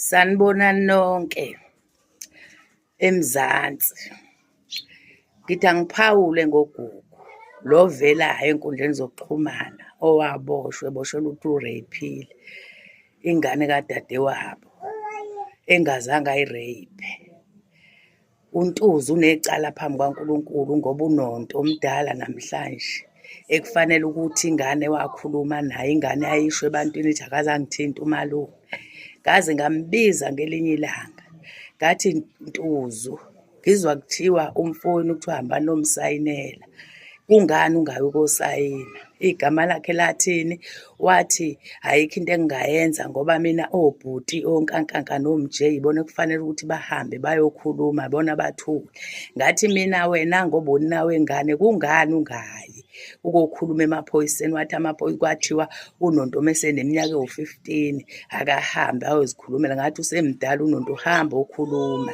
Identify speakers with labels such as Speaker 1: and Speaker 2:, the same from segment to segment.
Speaker 1: Sanibonani nonke eMzansi. Ngithi angiphawule ngoGugu lo velayo enkundleni zokuxhumana owaboshwa eboshelwa ukuthi ureyphile ingane kadadewabo engazange ayireyiphe. uNtuzu unecala phambi kwaNkulunkulu ngoba unonto omdala namhlanje ekufanele ukuthi ingane wakhuluma naye, ingane ayisho ebantwini ithi akaze angithinta umalume. Ngaze ngambiza ngelinye ilanga ngathi, Ntuzu, ngizwa kuthiwa umfowenu kuthiwa hamba nomsayinela, kungani ungayi ukosayina? Igama lakhe lathini? Wathi ayikho into engingayenza ngoba mina obhuti onkankanka nomjeyi ibona kufanele ukuthi bahambe bayokhuluma bona bathule. Ngathi mina wena ngoba uninawe ingane, kungani ungayi ukokhuluma emaphoyiseni? Wathi kwathiwa unonto meseneminyaka ewu-15 akahambe ayozikhulumela. Ngathi usemdala unonto, uhamba okhuluma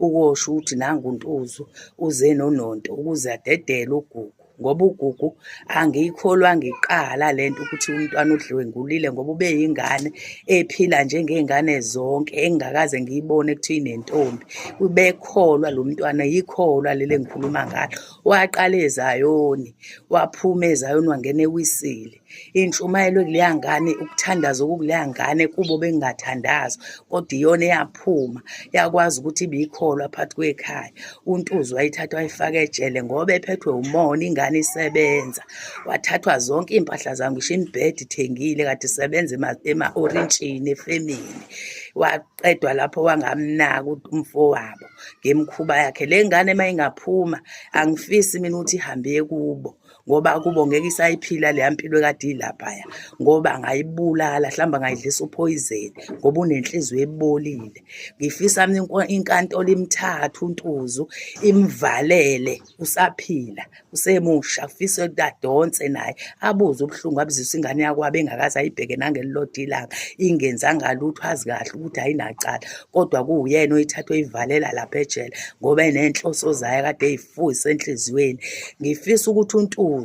Speaker 1: ukosho ukuthi nangu uNtuzu uze nononto ukuze adedele uGugu, ngoba uGugu angiyikholwa ngiqala lento ukuthi umntwana udlwengulile ngoba ube yingane ephila njengey'ngane zonke engingakaze ngiyibone kuthiwa inentombi. Ubekholwa lo mntwana, yikholwa leli engikhuluma ngalo. Waqala eZayoni, waphuma eZayoni wangena eWisile. Intshumayelo kuleya ngane, ukuthandaza okukuleya ngane kubo bengingathandazwa, kodwa iyona eyaphuma yakwazi ukuthi ibiyikholwa phakathi kwekhaya. uNtuzu wayithatha wayifaka ejele ngoba ephethwe umona, ingane isebenza. Wathathwa zonke iy'mpahla zami, ngisho imibhede ithengile, kade isebenza ema-orintshini efemini. Waqedwa lapho wangamnaka umfowabo ngemikhuba yakhe. Le ngane uma ingaphuma angifisi mina ukuthi ihambe kubo ngoba kubo ngeke isayiphila leya mpilo ekade ilaphaya, ngoba angayibulala, mhlawumbe angayidlisa uphoyizeni ngoba unenhliziyo ebolile. Ngifisa mina inkantolo imthathe uNtuzu imvalele, usaphila usemusha, kufisa ukuthi adonse naye abuze ubuhlungu abuzisa ingane yakwabo engakaze ayibheke nangelilodwa ilanga, ingenzanga lutho, azi kahle ukuthi ayinacala, kodwa kuwuyena oyithatha oyivalela lapha ejele ngoba enenhloso zayo kade ey'fuyisa enhliziyweni. Ngifisa ukuthi uNtuzu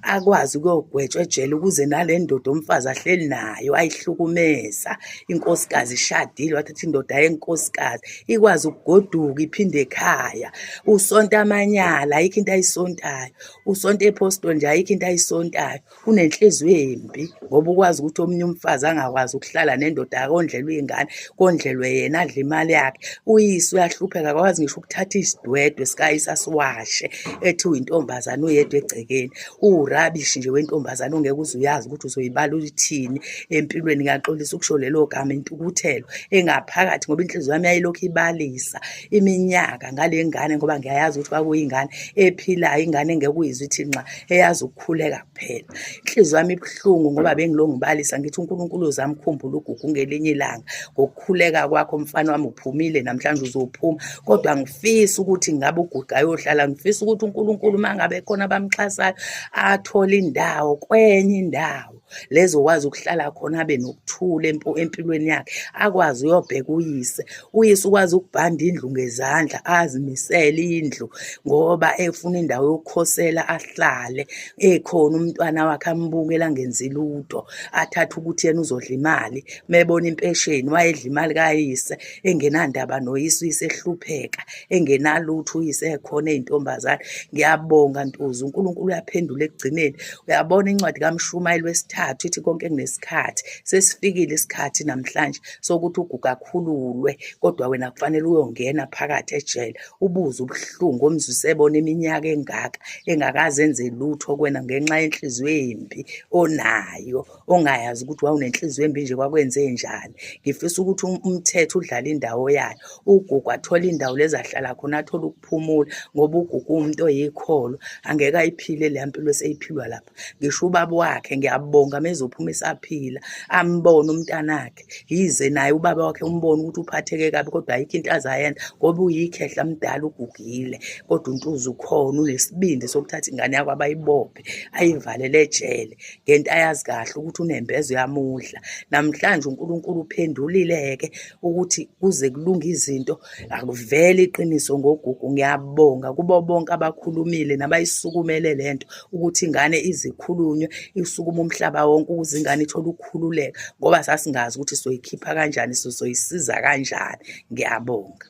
Speaker 1: akwazi ukuyogwetshwa ejele ukuze nale ndoda umfazi ahleli nayo ayihlukumeza, inkosikazi ishadile wathatha indoda yenkosikazi, ikwazi ukugoduka iphinde ekhaya. Usonta amanyala ayikho into ayisontayo, usonta ePhosto nje ayikho into ayisontayo. Unenhliziyo embi ngoba ukwazi ukuthi omunye umfazi angakwazi ukuhlala nendoda yakondlelwe iy'ngane, kondlelwe yena, adle imali yakhe. Uyise uyahlupheka, akwazi ngisho ukuthatha isidwedwe sikayise asiwashe ethi uyintombazane uyedwa egcekeni. Uwurabishi nje wentombazane ongeke uze uyazi ukuthi uzoyibala uthini empilweni. Ngiyaxolisa ukusho lelo gama, intukuthelo engaphakathi ngoba inhliziyo yami yayilokhu ibalisa iminyaka ngale ngane, ngoba ngiyayazi ukuthi kwakuyingane ephilayo, ingane engeke uyizwe ithi nxa, eyazi ukukhuleka kuphela. Inhliziyo yami ibuhlungu ngoba bengilo ngibalisa ngithi uNkulunkulu uzamkhumbula uGugu ngelinye ilanga ngokukhuleka kwakho. Mfana wami uphumile namhlanje, uzophuma, kodwa angifisi ukuthi ngabe uGugu ayohlala. Ngifisa ukuthi uNkulunkulu uma ngabe khona abamxhasayo athole indawo kwenye indawo lezokwazi ukuhlala khona, abe nokuthula empilweni yakhe, akwazi uyobheka uyise. Uyise ukwazi ukubhanda indlu ngezandla, azimisele indlu ngoba efuna indawo yokukhosela ahlale ekhona umntwana wakhe ambukela angenzi lutho, athathe ukuthi yena uzodla imali. Mebona impesheni wayedla imali kayise, engenandaba noyise, uyise ehlupheka engenalutho, uyise ekhona ey'ntombazane. Ngiyabonga Ntuzu, uNkulunkulu uyaphendula ekugcineni. Uyabona incwadi kaMshumayeli wesithathu ithi konke kunesikhathi. Sesifikile isikhathi namhlanje sokuthi uGugu akhululwe, kodwa wena kufanele uyongena phakathi ejele ubuze ubuhlungu omzwise ebona iminyaka engaka engakaze enze lutho kwena ngenxa yenhliziyo embi onayo, ongayazi ukuthi wawunenhliziyo embi nje kwakwenze njani. Ngifisa ukuthi umthetho udlale indawo yayo, uGugu athole indawo lezi ahlala khona, athole ukuphumula ngoba uGugu umuntu oyikholo, angeke ayiphile leya mpilo eseyiphilwa lapha. Ngisho ubaba wakhe ngiyabonga mezophuma esaphila, ambone umntanakhe, yize naye ubaba wakhe umbone ukuthi uphatheke kabi, kodwa ayikho into azayenza ngoba uyikhehla mdala, ugugile. Kodwa uNtuzu ukhona, unesibindi sokuthatha ingane yakho abayibophe ayivalele ejele ngento ayazi kahle ukuthi unembezo yamudla. Namhlanje uNkulunkulu uphendulile-ke ukuthi kuze kulunge izinto, akuvele iqiniso ngoGugu. Ngiyabonga kubo bonke abakhulumile nabayisukumele lento ukuthi ingane izikhulunywe, isukuma umhlaba umhlaba wonke ukuze ingane ithole ukukhululeka, ngoba sasingazi ukuthi sizoyikhipha kanjani, sizoyisiza kanjani. Ngiyabonga.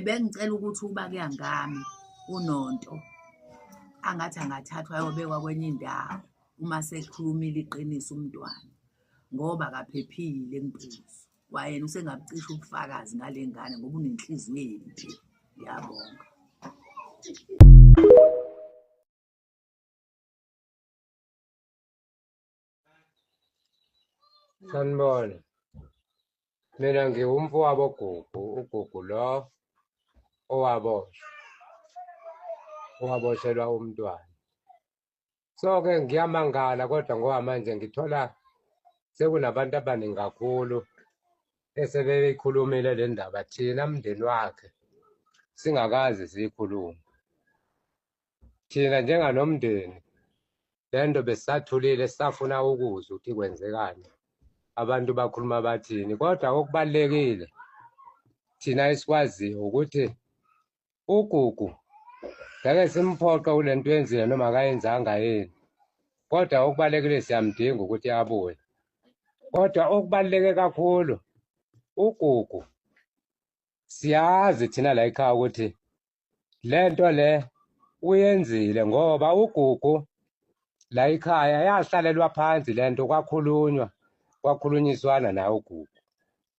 Speaker 1: Bengicela ukuthi uba-ke ngami uNonto angathi angathathwa ayobekwa kwenye indawo uma sekhulumile iqiniso umntwana, ngoba akaphephile eMphuzu. Wayena usengabucisha ubufakazi ngale ngane ngoba unenhliziyo embi. Ngiyabonga.
Speaker 2: Sanibona, mina ngiwumfowabo uGugu lo owaboshelwa umntwana. So-ke ngiyamangala kodwa ngoba manje ngithola sekunabantu abaningi kakhulu esebeyikhulumile le ndaba, thina mndeni wakhe singakaze siyikhulume. Thina njenganomndeni le nto besisathulile, sisafuna ukuzwa ukuthi kwenzekani, abantu bakhuluma bathini. Kodwa okubalulekile thina esikwaziyo ukuthi uGugu ngeke simphoqe kule nto yenzile noma akayenzanga yini, kodwa okubalulekile siyamdinga ukuthi abuye. Kodwa okubaluleke kakhulu uGugu siyazi thina la ekhaya ukuthi le nto le uyenzile, ngoba uGugu la ekhaya yahlalelwa phansi le nto, kwakhulunyiswana naye uGugu,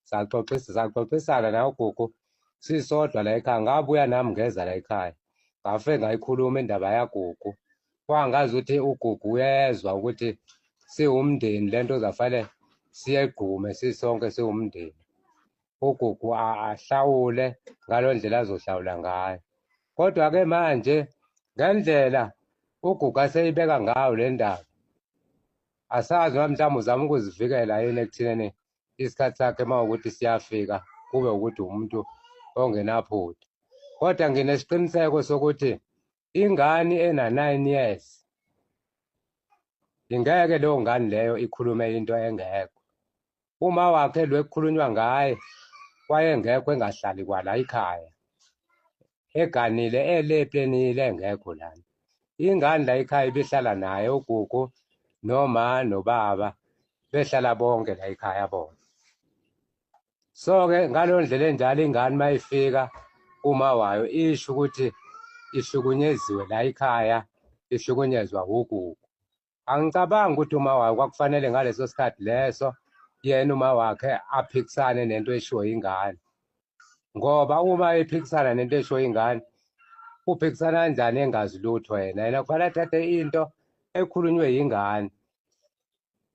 Speaker 2: saxoxisana naye uGugu sisodwa la ekhaya. Ngabuya nami ngeza la ekhaya ngafe ngayikhuluma indaba yaGugu, kwangazi ukuthi uGugu uyezwa ukuthi siwumndeni le nto zafanele siyegqume sisonke siwumndeni. uGugu ahlawule ngalo ndlela azohlawula ngayo. Kodwa-ke manje ngendlela uGugu aseyibeka ngayo le ndaba, asazi noma mhlawumbe uzama ukuzivikela yini ekuthenini isikhathi sakhe uma ukuthi siyafika kube ukuthi umuntu ongenaphutha. Kodwa nginesiqiniseko sokuthi ingane ena-9 years ingeke leyo ngane leyo ikhulume into engekho. Uma wakhe lo ekukhulunywa ngaye wayengekho, engahlali kwala ekhaya, eganile eleplenile, engekho lana. Ingane la ekhaya ibihlala naye uGugu noma nobaba, behlala bonke la ekhaya bona. So-ke ngaleyo ndlela enjalo ingane uma ifika uma wayo isho ukuthi ihlukunyeziwe la ekhaya, ihlukunyezwa uGugu. Angicabangi ukuthi uma wayo kwakufanele ngaleso sikhathi leso yena uma wakhe aphikisane nento eshiwo ingane, ngoba uma ephikisana nento eshiwo ingane uphikisana kanjani engazi lutho yena kufanele athathe into ekhulunywe yingane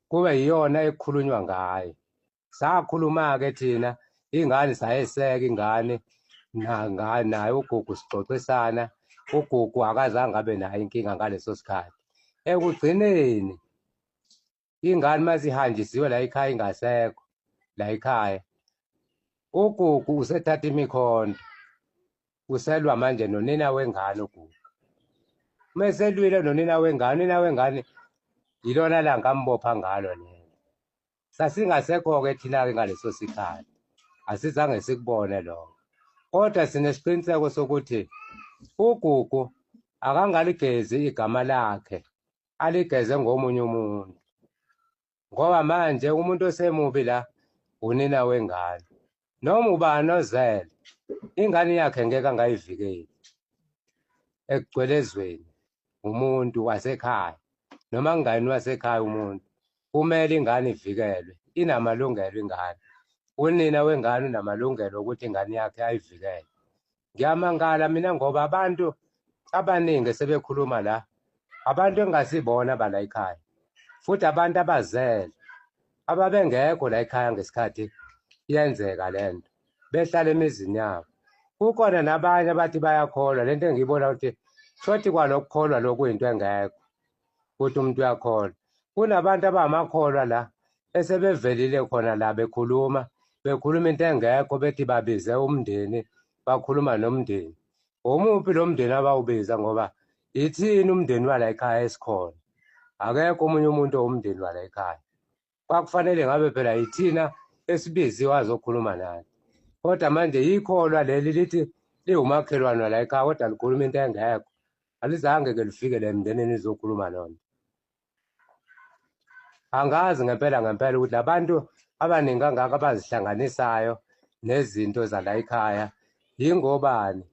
Speaker 2: kube yiyona ekukhulunywa ngayo. Sakhuluma-ke thina, ingane sayeseka ingane naye uGugu sixoxisana. uGugu akazange abe nayo inkinga ngaleso sikhathi. Ekugcineni ingane mazihanjisiwe la ekhaya ingasekho la ekhaya, uGugu usethatha imikhonto, uselwa manje nonina wengane uGugu. Uma eselwile nonina wengane yilona la ngambopha ngalo lelo. Sasingasekho-ke thina-ke ngaleso sikhathi, asizange sikubone lokho. Kodwa sinesiqiniseko sokuthi uGugu akangaligezi igama lakhe, aligeze ngomunye umuntu, ngoba manje umuntu osemubi la unina wengane. Noma ubani ozele ingane yakhe ngeke angayivikeli ekugcwelezweni umuntu wasekhaya, noma ngani wasekhaya. Umuntu kumele ingane ivikelwe, inamalungelo ingane. Unina wengane unamalungelo ukuthi ingane yakhe ayivikele. Ngiyamangala mina ngoba abantu abaningi sebekhuluma la, abantu engasibona bala ekhaya, futhi abantu abazele ababengekho la ekhaya ngesikhathi yenzeka le nto, behlala emizini yabo. Kukhona nabanye abathi bayakholwa le nto engiyibona ukuthi shothi kwalokukholwa lokhu kuyinto engekho ukuthi umuntu uyakholwa. Kunabantu abangamakholwa la esebevelile khona la bekhuluma into engekho, bethi babize umndeni, bakhuluma nomndeni. Omuphi lo mndeni abawubiza? Ngoba ithini umndeni wala ekhaya esikhona, akekho omunye umuntu owumndeni wala ekhaya. Kwakufanele ngabe phela yithina esibiziwe azokhuluma nathi. Kodwa manje yikholwa leli lithi liwumakhelwane la ekhaya kodwa likhuluma into engekho. Alizange-ke lifikele emndenini lizokhuluma loo nto. Angazi ngempela ukuthi labantu abaningi kangaka abazihlanganisayo nezinto zala ekhaya yingobani?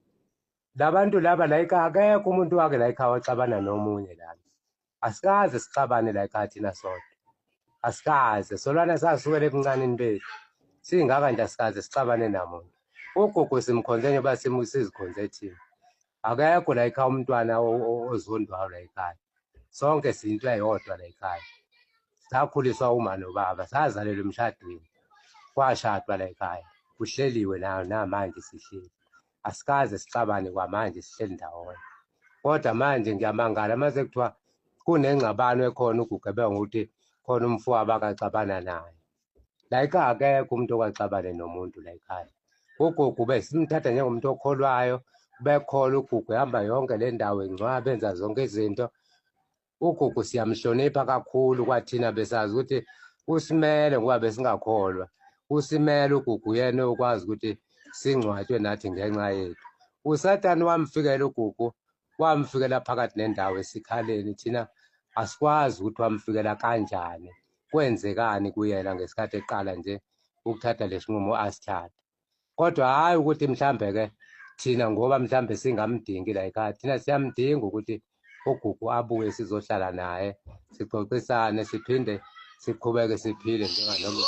Speaker 2: Labantu laba la ekhaya akekho umuntu wake la ekhaya waxabana nomunye lana. Asikaze sixabane la ekhaya thina sodwa. Asikaze solwana sasukela ebuncaneni bethu. Singaka nje asikaze sixabane namuntu. Ugogo simkhonze njengoba sizikhonze thina. Akekho la ekhaya umntwana ozondwayo la ekhaya. Sonke siyinto eyodwa la ekhaya. Sakhuliswa uma nobaba, sazalelwa emshadweni. Kwashadwa la ekhaya. Kuhleliwe namanje sihleli. Asikaze sixabane kwamanje sihleli ndawonye. Kodwa manje ngiyamangala mase kuthiwa kunengxabano ekhona uGugu ukuthi khona umfowabo akaxabana naye. La ekhaya akekho umuntu okaxabane nomuntu la ekhaya. UGugu besimthatha njengomuntu okholwayo, bekholwa uGugu ehamba yonke le ndawo engcwaba benza zonke izinto. uGugu siyamhlonipha kakhulu kwathina besazi ukuthi usimele ngoba besingakholwa. Usimele uGugu yena okwazi ukuthi singcwatshwe nathi ngenxa yethu. USathane wamfikela uGugu, wamfikela phakathi nendawo esikhaleni thina asikwazi ukuthi wamfikela kanjani. Kwenzekani kuyena ngesikhathi eqala nje ukuthatha lesinqumo asithatha. Kodwa hayi ukuthi mhlambe-ke thina ngoba mhlambe singamdingi la ekhaya, thina siyamdinga ukuthi uGugu abuye sizohlala naye, sixoxisane, siphinde siqhubeke siphile njenganomndeni.